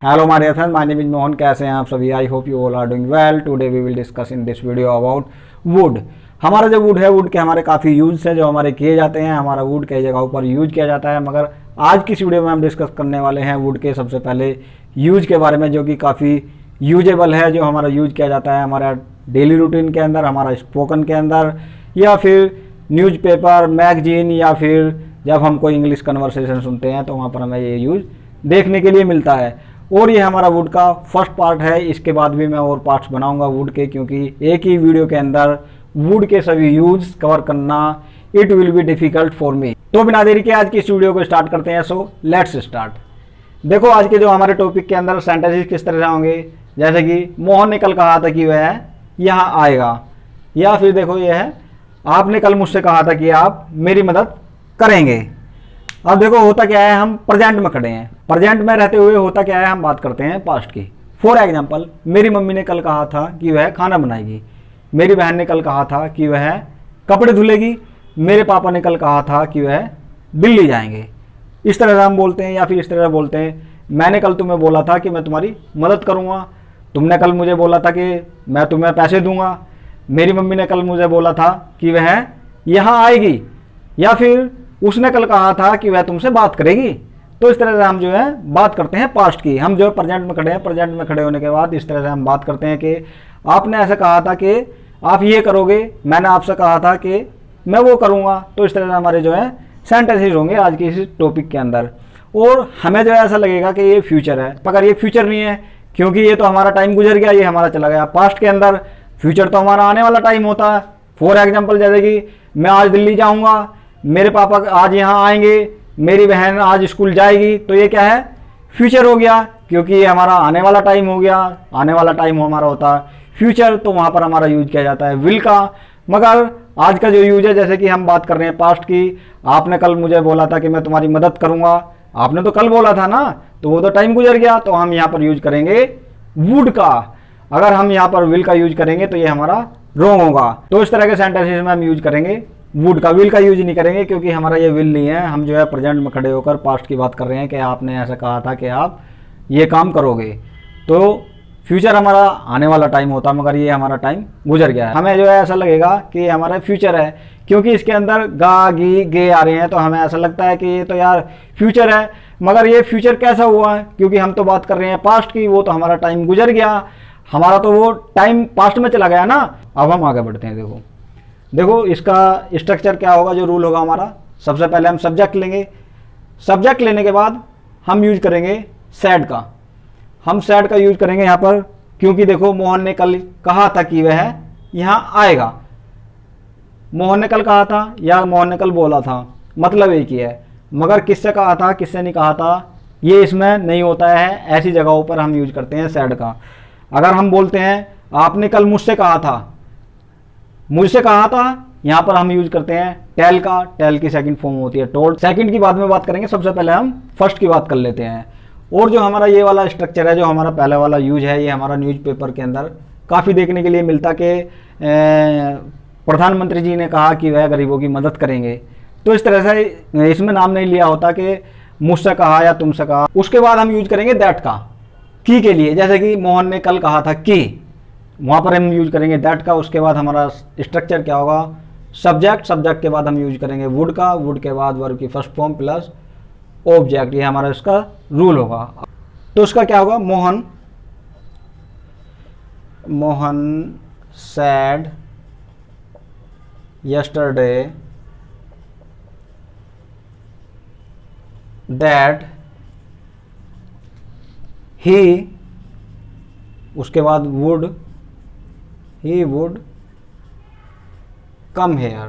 Hello my dear friend, my name is Mohan. कैसे हैं आप सभी? I hope you all are doing well. Today we will discuss in this video about wood. हमारा जो would है, would के हमारे काफ़ी यूज है जो हमारे किए जाते हैं। हमारा वुड कई जगहों पर यूज किया जाता है, मगर आज की इस वीडियो में हम डिस्कस करने वाले हैं वुड के सबसे पहले यूज के बारे में, जो कि काफ़ी यूजेबल है, जो हमारा यूज किया जाता है हमारा डेली रूटीन के अंदर, हमारा स्पोकन के अंदर, या फिर न्यूज़पेपर, मैगजीन, या फिर जब हम कोई इंग्लिश कन्वर्सेशन सुनते हैं तो वहाँ पर हमें ये यूज देखने के लिए मिलता है। और ये हमारा वुड का फर्स्ट पार्ट है। इसके बाद भी मैं और पार्ट्स बनाऊंगा वुड के, क्योंकि एक ही वीडियो के अंदर वुड के सभी यूज कवर करना it will be difficult for me. तो बिना देरी के आज की इस वीडियो को स्टार्ट करते हैं। So let's start. देखो, आज के जो हमारे टॉपिक के अंदर सेंटेंसेस किस तरह से होंगे, जैसे कि मोहन ने कल कहा था कि वह यहाँ आएगा, या फिर देखो ये है आपने कल मुझसे कहा था कि आप मेरी मदद करेंगे। अब देखो होता क्या है, हम प्रेजेंट में खड़े हैं। प्रेजेंट में रहते हुए होता क्या है, हम बात करते हैं पास्ट की। फॉर एग्जाम्पल, मेरी मम्मी ने कल कहा था कि वह खाना बनाएगी। मेरी बहन ने कल कहा था कि वह कपड़े धुलेगी। मेरे पापा ने कल कहा था कि वह दिल्ली जाएंगे। इस तरह से हम बोलते हैं। या फिर इस तरह से बोलते हैं, मैंने कल तुम्हें बोला था कि मैं तुम्हारी मदद करूँगा। तुमने कल मुझे बोला था कि मैं तुम्हें पैसे दूंगा। मेरी मम्मी ने कल मुझे बोला था कि वह यहाँ आएगी। या फिर उसने कल कहा था कि वह तुमसे बात करेगी। तो इस तरह से हम जो है बात करते हैं पास्ट की। हम जो है प्रेजेंट में खड़े हैं, प्रेजेंट में खड़े होने के बाद इस तरह से हम बात करते हैं कि आपने ऐसा कहा था कि आप ये करोगे, मैंने आपसे कहा था कि मैं वो करूँगा। तो इस तरह से हमारे जो है सेंटेंसेस होंगे आज की इस टॉपिक के अंदर। और हमें जो है ऐसा लगेगा कि ये फ्यूचर है, मगर ये फ्यूचर नहीं है, क्योंकि ये तो हमारा टाइम गुजर गया, ये हमारा चला गया पास्ट के अंदर। फ्यूचर तो हमारा आने वाला टाइम होता है। फॉर एग्जाम्पल, जैसे कि मैं आज दिल्ली जाऊँगा, मेरे पापा आज यहाँ आएंगे, मेरी बहन आज स्कूल जाएगी। तो ये क्या है, फ्यूचर हो गया, क्योंकि ये हमारा आने वाला टाइम हो गया। आने वाला टाइम हमारा होता है फ्यूचर, तो वहाँ पर हमारा यूज किया जाता है विल का। मगर आज का जो यूज है, जैसे कि हम बात कर रहे हैं पास्ट की, आपने कल मुझे बोला था कि मैं तुम्हारी मदद करूँगा। आपने तो कल बोला था ना, तो वो तो टाइम गुजर गया। तो हम यहाँ पर यूज करेंगे वुड का। अगर हम यहाँ पर विल का यूज करेंगे तो ये हमारा रॉन्ग होगा। तो इस तरह के सेंटेंसेस में हम यूज करेंगे वुड का, विल का यूज नहीं करेंगे, क्योंकि हमारा ये विल नहीं है। हम जो है प्रेजेंट में खड़े होकर पास्ट की बात कर रहे हैं कि आपने ऐसा कहा था कि आप ये काम करोगे। तो फ्यूचर हमारा आने वाला टाइम होता, मगर ये हमारा टाइम गुजर गया है। हमें जो है ऐसा लगेगा कि ये हमारा फ्यूचर है, क्योंकि इसके अंदर गा, गी, गे आ रहे हैं। तो हमें ऐसा लगता है कि ये तो यार फ्यूचर है, मगर ये फ्यूचर कैसा हुआ है, क्योंकि हम तो बात कर रहे हैं पास्ट की। वो तो हमारा टाइम गुजर गया, हमारा तो वो टाइम पास्ट में चला गया ना। अब हम आगे बढ़ते हैं। देखो इसका स्ट्रक्चर क्या होगा, जो रूल होगा हमारा। सबसे पहले हम सब्जेक्ट लेंगे। सब्जेक्ट लेने के बाद हम यूज करेंगे सैड का। हम सैड का यूज करेंगे यहाँ पर, क्योंकि देखो मोहन ने कल कहा था कि वह यहाँ आएगा। मोहन ने कल कहा था या मोहन ने कल बोला था, मतलब एक ही है। मगर किससे कहा था, किससे नहीं कहा था, ये इसमें नहीं होता है। ऐसी जगहों पर हम यूज करते हैं सैड का। अगर हम बोलते हैं आपने कल मुझसे कहा था, मुझसे कहा था, यहाँ पर हम यूज करते हैं टेल का। टेल की सेकंड फॉर्म होती है टोल्ड। सेकंड की बाद में बात करेंगे, सबसे पहले हम फर्स्ट की बात कर लेते हैं। और जो हमारा ये वाला स्ट्रक्चर है, जो हमारा पहले वाला यूज है, ये हमारा न्यूज़पेपर के अंदर काफ़ी देखने के लिए मिलता कि प्रधानमंत्री जी ने कहा कि वह गरीबों की मदद करेंगे। तो इस तरह से इसमें नाम नहीं लिया होता कि मुझसे कहा या तुमसे कहा। उसके बाद हम यूज करेंगे दैट का, की के लिए। जैसे कि मोहन ने कल कहा था कि, वहाँ पर हम यूज करेंगे दैट का। उसके बाद हमारा स्ट्रक्चर क्या होगा, सब्जेक्ट। सब्जेक्ट के बाद हम यूज करेंगे वुड का। वुड के बाद वर्ब की फर्स्ट फॉर्म प्लस ऑब्जेक्ट। ये हमारा इसका रूल होगा। तो उसका क्या होगा, मोहन सैड यस्टरडे दैट ही, उसके बाद would, he would come here।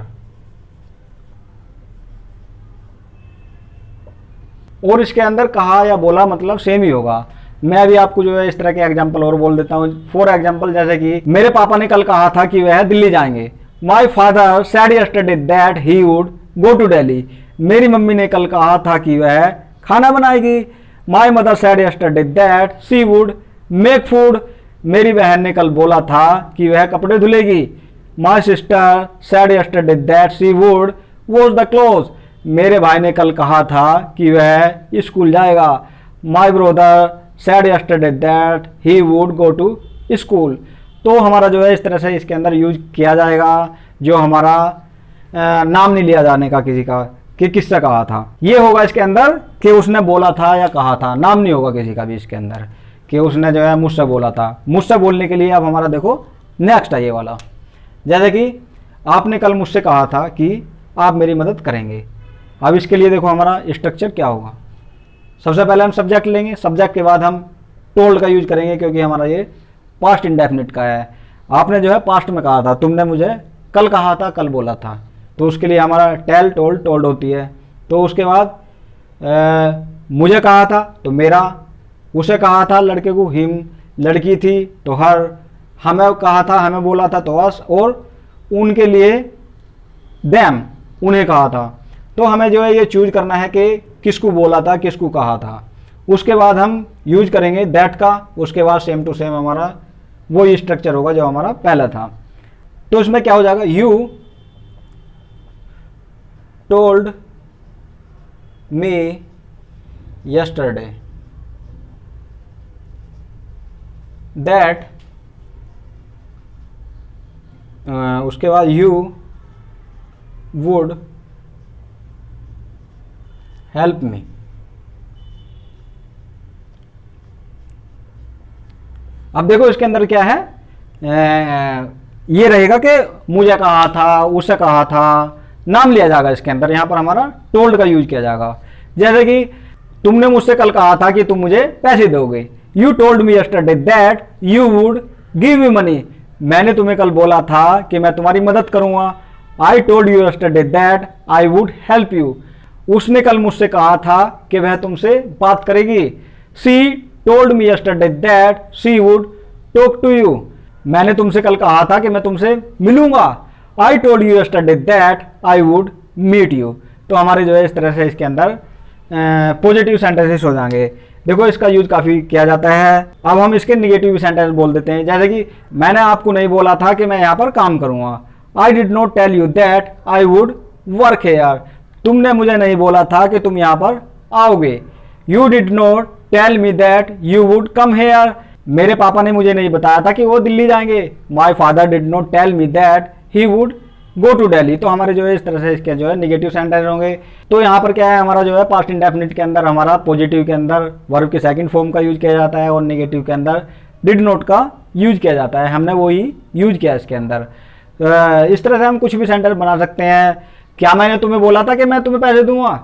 और इसके अंदर कहा या बोला मतलब सेम ही होगा। मैं अभी आपको जो है इस तरह के एग्जांपल और बोल देता हूँ। फॉर एग्जांपल, जैसे कि मेरे पापा ने कल कहा था कि वह दिल्ली जाएंगे। My father said yesterday that he would go to Delhi. मेरी मम्मी ने कल कहा था कि वह खाना बनाएगी। My mother said yesterday that she would make food. मेरी बहन ने कल बोला था कि वह कपड़े धुलेगी। My sister said yesterday that she would wash the cloth. मेरे भाई ने कल कहा था कि वह स्कूल जाएगा। My brother said yesterday that he would go to school। तो हमारा जो है इस तरह से इसके अंदर यूज किया जाएगा, जो हमारा नाम नहीं लिया जाने का किसी का, कि किससे कहा था। ये होगा इसके अंदर कि उसने बोला था या कहा था, नाम नहीं होगा किसी का भी इसके अंदर कि उसने जो है मुझसे बोला था। मुझसे बोलने के लिए अब हमारा देखो नेक्स्ट है ये वाला, जैसे कि आपने कल मुझसे कहा था कि आप मेरी मदद करेंगे। अब इसके लिए देखो हमारा स्ट्रक्चर क्या होगा। सबसे पहले हम सब्जेक्ट लेंगे, सब्जेक्ट के बाद हम टोल्ड का यूज करेंगे, क्योंकि हमारा ये पास्ट इंडेफिनिट का है। आपने जो है पास्ट में कहा था, तुमने मुझे कल कहा था, कल बोला था, तो उसके लिए हमारा टेल, टोल्ड, टोल्ड होती है। तो उसके बाद मुझे कहा था तो मेरा, उसे कहा था लड़के को हिम, लड़की थी तो हर, हमें कहा था, हमें बोला था तो अस, और उनके लिए देम, उन्हें कहा था। तो हमें जो है ये चूज करना है कि किसको बोला था, किसको कहा था। उसके बाद हम यूज करेंगे दैट का, उसके बाद सेम टू सेम हमारा वो स्ट्रक्चर होगा जो हमारा पहला था। तो इसमें क्या हो जाएगा, you told me yesterday that, उसके बाद यू वुड हेल्प मी। अब देखो इसके अंदर क्या है, ये रहेगा कि मुझे कहा था, उसे कहा था, नाम लिया जाएगा इसके अंदर। यहां पर हमारा टोल्ड का यूज किया जाएगा। जैसे कि तुमने मुझसे कल कहा था कि तुम मुझे पैसे दोगे, you told me yesterday that you would give me money. मैंने तुम्हें कल बोला था कि मैं तुम्हारी मदद करूंगा। आई told you yesterday that I would help you. उसने कल मुझसे कहा था कि वह तुमसे बात करेगी। She told me yesterday that she would talk to you. मैंने तुमसे कल कहा था कि मैं तुमसे मिलूंगा। I told you yesterday that I would meet you. तो हमारे जो है इस तरह से इसके अंदर पॉजिटिव सेंटेंसेस हो जाएंगे। देखो इसका यूज काफी किया जाता है। अब हम इसके निगेटिव सेंटेंस बोल देते हैं, जैसे कि मैंने आपको नहीं बोला था कि मैं यहाँ पर काम करूंगा। I did not tell you that I would work here. तुमने मुझे नहीं बोला था कि तुम यहाँ पर आओगे। You did not tell me that you would come here. मेरे पापा ने मुझे नहीं बताया था कि वो दिल्ली जाएंगे। My father did not tell me that he would go to Delhi. तो हमारे जो है इस तरह से इसके जो है निगेटिव सेंटेंस होंगे। तो यहाँ पर क्या है, हमारा जो है पास्ट इंडेफिनिट के अंदर हमारा पॉजिटिव के अंदर वर्ब के सेकंड फॉर्म का यूज किया जाता है और नेगेटिव के अंदर डिड नॉट का यूज किया जाता है। हमने वही यूज किया इसके अंदर। इस तरह से हम कुछ भी सेंटेंस बना सकते हैं। क्या मैंने तुम्हें बोला था कि मैं तुम्हें पैसे दूंगा?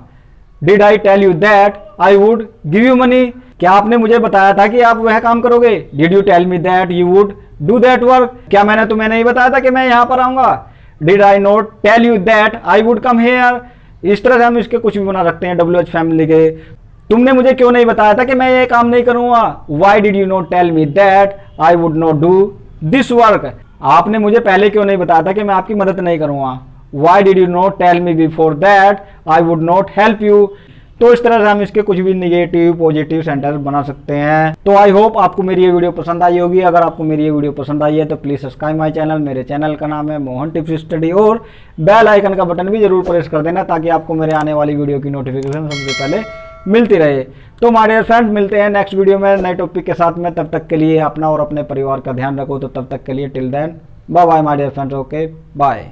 Did I tell you that I would give you money. क्या आपने मुझे बताया था कि आप वह काम करोगे? Did you tell me that you would do that work. क्या मैंने तुम्हें नहीं बताया था कि मैं यहाँ पर आऊंगा? Did I not tell you that I would come here. इस तरह से हम इसके कुछ भी बना सकते हैं WH फैमिली के। तुमने मुझे क्यों नहीं बताया था कि मैं ये काम नहीं करूंगा? Why did you not tell me that I would not do this work. आपने मुझे पहले क्यों नहीं बताया था कि मैं आपकी मदद नहीं करूंगा? Why did you not tell me before that I would not help you. तो इस तरह से हम इसके कुछ भी निगेटिव पॉजिटिव सेंटेंस बना सकते हैं। तो आई होप आपको मेरी ये वीडियो पसंद आई होगी। अगर आपको मेरी ये वीडियो पसंद आई है तो प्लीज सब्सक्राइब माय चैनल। मेरे चैनल का नाम है मोहन टिप्स स्टडी, और बेल आइकन का बटन भी जरूर प्रेस कर देना ताकि आपको मेरे आने वाली वीडियो की नोटिफिकेशन सबसे पहले मिलती रहे। तो माय डियर फ्रेंड्स, मिलते हैं नेक्स्ट वीडियो में नए टॉपिक के साथ में। तब तक के लिए अपना और अपने परिवार का ध्यान रखो। तो तब तक के लिए till then bye bye my dear friends, okay bye.